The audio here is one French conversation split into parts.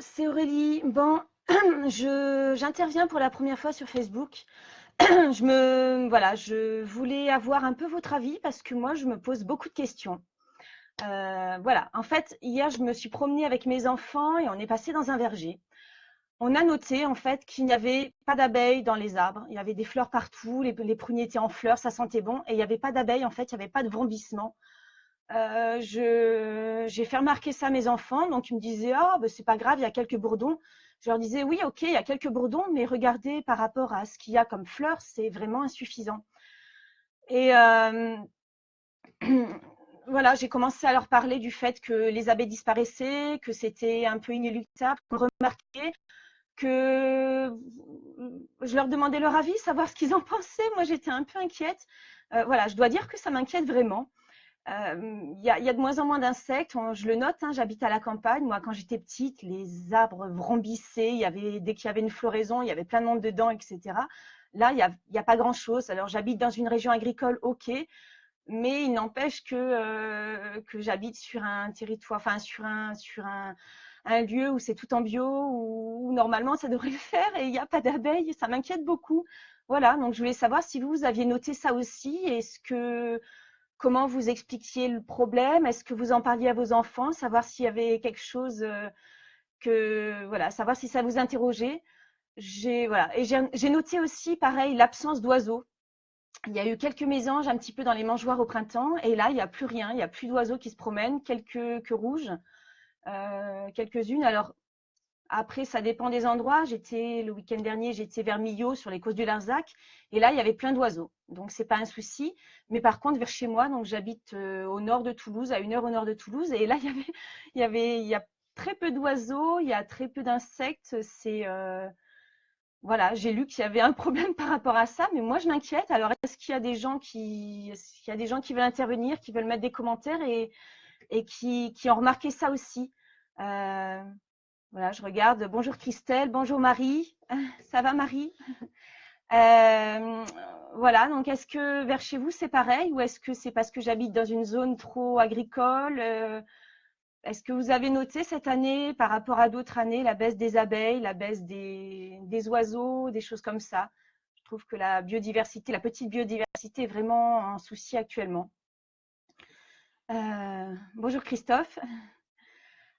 c'est Aurélie. Bon, j'interviens pour la première fois sur Facebook. Voilà, je voulais avoir un peu votre avis parce que moi, je me pose beaucoup de questions. Voilà, en fait, hier, je me suis promenée avec mes enfants et on est passé dans un verger. On a noté en fait qu'il n'y avait pas d'abeilles dans les arbres. Il y avait des fleurs partout, les pruniers étaient en fleurs, ça sentait bon, et il n'y avait pas d'abeilles. En fait, il n'y avait pas de vrombissement. J'ai fait remarquer ça à mes enfants, donc ils me disaient ah ben c'est pas grave, il y a quelques bourdons. Je leur disais oui, ok, il y a quelques bourdons, mais regardez par rapport à ce qu'il y a comme fleurs, c'est vraiment insuffisant. Et voilà, j'ai commencé à leur parler du fait que les abeilles disparaissaient, que c'était un peu inéluctable, qu'on remarquait, que je leur demandais leur avis, savoir ce qu'ils en pensaient. Moi, j'étais un peu inquiète. Voilà, je dois dire que ça m'inquiète vraiment. Il y a de moins en moins d'insectes, je le note, hein, j'habite à la campagne. Moi, quand j'étais petite, les arbres vrombissaient, dès qu'il y avait une floraison, il y avait plein de monde dedans, etc. Là, il y a pas grand-chose. Alors, j'habite dans une région agricole, ok, mais il n'empêche que j'habite sur un territoire, enfin, un lieu où c'est tout en bio, où normalement, ça devrait le faire, et il n'y a pas d'abeilles, ça m'inquiète beaucoup. Voilà, donc je voulais savoir si vous aviez noté ça aussi. Comment vous expliquiez le problème? Est-ce que vous en parliez à vos enfants? Savoir s'il y avait quelque chose voilà, savoir si ça vous interrogeait. Voilà. Et j'ai noté aussi, pareil, l'absence d'oiseaux. Il y a eu quelques mésanges un petit peu dans les mangeoires au printemps, et là, il n'y a plus rien. Il n'y a plus d'oiseaux qui se promènent, quelques que rouges, quelques-unes. Alors, après, ça dépend des endroits. Le week-end dernier, j'étais vers Millau sur les côtes du Larzac, et là, il y avait plein d'oiseaux. Donc, c'est pas un souci. Mais par contre, vers chez moi, donc j'habite au nord de Toulouse, à 1 heure au nord de Toulouse, et là, il y a très peu d'oiseaux, il y a très peu d'insectes. Voilà, j'ai lu qu'il y avait un problème par rapport à ça, mais moi, je m'inquiète. Alors, est-ce qu'il y a des gens qui veulent intervenir, qui veulent mettre des commentaires et qui ont remarqué ça aussi? Euh, voilà, je regarde. Bonjour Christelle, bonjour Marie. Ça va Marie? Euh, voilà, donc est-ce que vers chez vous c'est pareil ou est-ce que c'est parce que j'habite dans une zone trop agricole? Est-ce que vous avez noté cette année par rapport à d'autres années la baisse des abeilles, la baisse des oiseaux, des choses comme ça? Je trouve que la biodiversité, la petite biodiversité est vraiment en souci actuellement. Bonjour Christophe.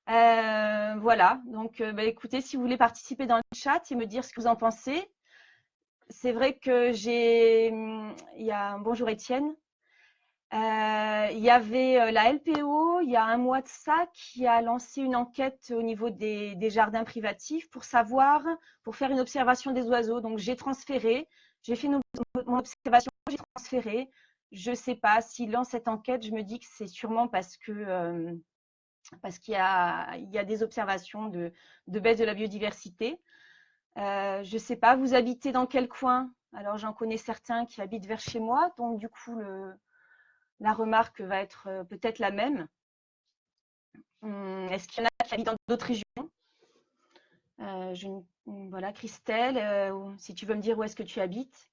Voilà, donc bah, écoutez, si vous voulez participer dans le chat et me dire ce que vous en pensez, c'est vrai que il y a, bonjour Étienne, il y avait la LPO, il y a un mois de ça, qui a lancé une enquête au niveau des jardins privatifs pour faire une observation des oiseaux. Donc j'ai transféré, j'ai fait mon observation, j'ai transféré. Je ne sais pas, s'ils lancent cette enquête, je me dis que c'est sûrement parce qu'il y a des observations de baisse de la biodiversité. Je ne sais pas, vous habitez dans quel coin? Alors j'en connais certains qui habitent vers chez moi, donc du coup la remarque va être peut-être la même. Est-ce qu'il y en a qui habitent dans d'autres régions? Voilà, Christelle, si tu veux me dire où est-ce que tu habites.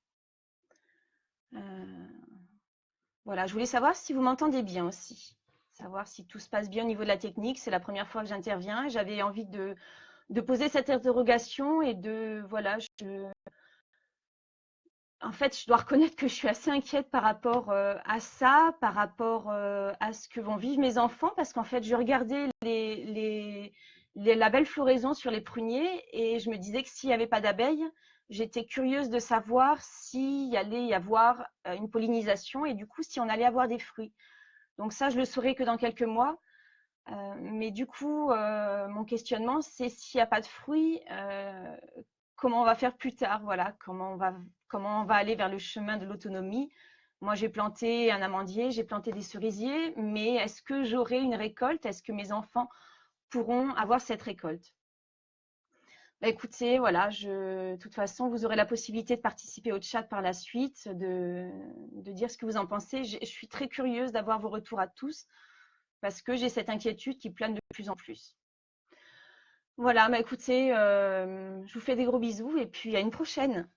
Voilà, je voulais savoir si vous m'entendez bien aussi. Savoir si tout se passe bien au niveau de la technique. C'est la première fois que j'interviens. J'avais envie de poser cette interrogation et voilà, en fait, je dois reconnaître que je suis assez inquiète par rapport à ça, par rapport à ce que vont vivre mes enfants, parce qu'en fait, je regardais la belle floraison sur les pruniers et je me disais que s'il n'y avait pas d'abeilles, j'étais curieuse de savoir s'il y allait y avoir une pollinisation et du coup, si on allait avoir des fruits. Donc ça, je le saurai que dans quelques mois. Mais du coup, mon questionnement, c'est s'il n'y a pas de fruits, comment on va faire plus tard? Voilà, comment on va aller vers le chemin de l'autonomie? Moi, j'ai planté un amandier, j'ai planté des cerisiers, mais est-ce que j'aurai une récolte? Est-ce que mes enfants pourront avoir cette récolte? Bah, écoutez, voilà, de toute façon, vous aurez la possibilité de participer au chat par la suite, de dire ce que vous en pensez. Je suis très curieuse d'avoir vos retours à tous parce que j'ai cette inquiétude qui plane de plus en plus. Voilà, bah écoutez, je vous fais des gros bisous et puis à une prochaine.